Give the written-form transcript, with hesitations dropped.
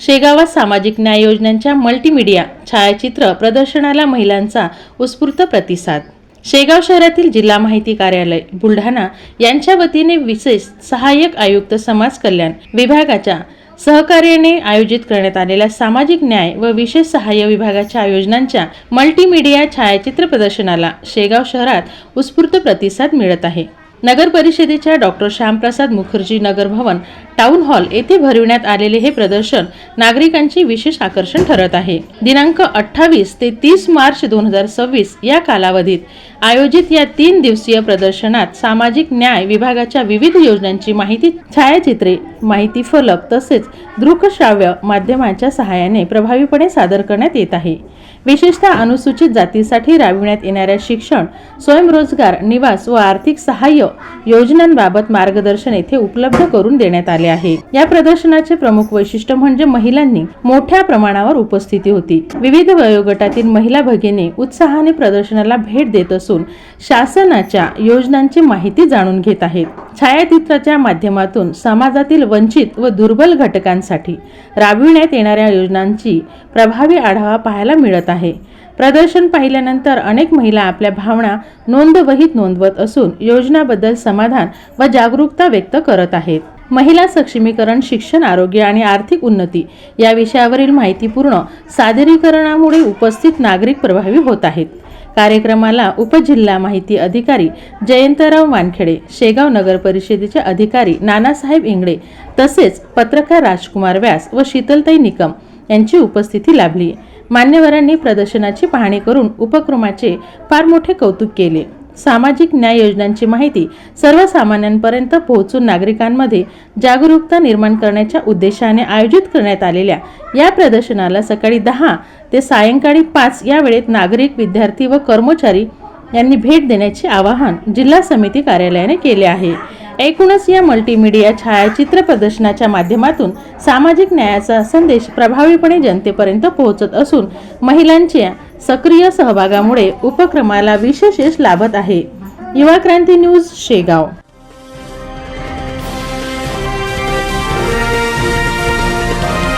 शेगावात सामाजिक न्याय योजनांच्या मल्टीमीडिया छायाचित्र प्रदर्शनाला महिलांचा उत्स्फूर्त प्रतिसाद। शेगाव शहरातील जिल्हा माहिती कार्यालय बुलढाणा यांच्या वतीने विशेष सहाय्यक आयुक्त समाज कल्याण विभागाच्या सहकार्याने आयोजित करण्यात आलेल्या सामाजिक न्याय व विशेष सहाय्य विभागाच्या योजनांच्या मल्टीमीडिया छायाचित्र प्रदर्शनाला शेगाव शहरात उत्स्फूर्त प्रतिसाद मिळत आहे। नगर परिषदेच्या डॉक्टर श्यामप्रसाद मुखर्जी नगर भवन टाउन हॉल येथे भरविण्यात आलेले हे प्रदर्शन नागरिकांचे विशेष आकर्षण ठरत आहे। दिनांक 28 ते 30 मार्च 2026 या कालावधीत आयोजित या 3 दिवसीय प्रदर्शनात सामाजिक न्याय विभागाच्या विविध योजनांची माहिती छायाचित्रे, माहिती फलक तसेच दृकश्राव्य माध्यमांच्या सहाय्याने प्रभावीपणे सादर करण्यात येत आहे। विशेषतः अनुसूचित जातीसाठी राबविण्यात येणाऱ्या शिक्षण, स्वयंरोजगार, निवास व आर्थिक सहाय्य योजनांबाबत मार्गदर्शन येथे उपलब्ध करून देण्यात आले आहे। या प्रदर्शनाचे प्रमुख वैशिष्ट्य म्हणजे महिलांनी मोठ्या प्रमाणावर उपस्थिती होती। विविध वयोगटातील महिला भगिनी उत्साहाने प्रदर्शनाला भेट देत असून शासनाच्या योजनांची माहिती जाणून घेत आहेत। छायाचित्राच्या माध्यमातून समाजातील वंचित व दुर्बल घटकांसाठी राबविण्यात येणाऱ्या योजनांची प्रभावी आढावा पाहायला मिळत आहे। प्रदर्शन पाहिल्यानंतर अनेक महिला आपल्या भावना नोंदवहीत नोंदवत असून योजनाबद्दल समाधान व जागरूकता व्यक्त करत आहेत। महिला सक्षमीकरण, शिक्षण, आरोग्य आणि आर्थिक उन्नती या विषयावरील माहितीपूर्ण सादरीकरणामुळे उपस्थित नागरिक प्रभावी होत आहेत। कार्यक्रमाला उपजिल्हा माहिती अधिकारी जयंतराव वानखेडे, शेगाव नगर परिषदेचे अधिकारी नानासाहेब इंगळे तसेच पत्रकार राजकुमार व्यास व शीतलताई निकम यांची उपस्थिती लाभली। मान्यवरांनी प्रदर्शनाची पाहणी करून उपक्रमाचे फार मोठे कौतुक केले। सामाजिक न्याय योजनांची माहिती सर्वसामान्यांपर्यंत पोहोचून नागरिकांमध्ये जागरूकता निर्माण करण्याच्या उद्देशाने आयोजित करण्यात आलेल्या या प्रदर्शनाला सकाळी 10 ते सायंकाळी 5 या वेळेत नागरिक, विद्यार्थी व कर्मचारी यांनी भेट देण्याचे आवाहन जिल्हा समिती कार्यालयाने केले आहे। एकूणच या मल्टीमीडिया छायाचित्र प्रदर्शनाच्या माध्यमातून सामाजिक न्यायाचा संदेश प्रभावीपणे जनतेपर्यंत पोहोचत असून महिलांच्या सक्रिय सहभागामुळे उपक्रमाला विशेष यश लाभत आहे। युवा क्रांती न्यूज शेगाव।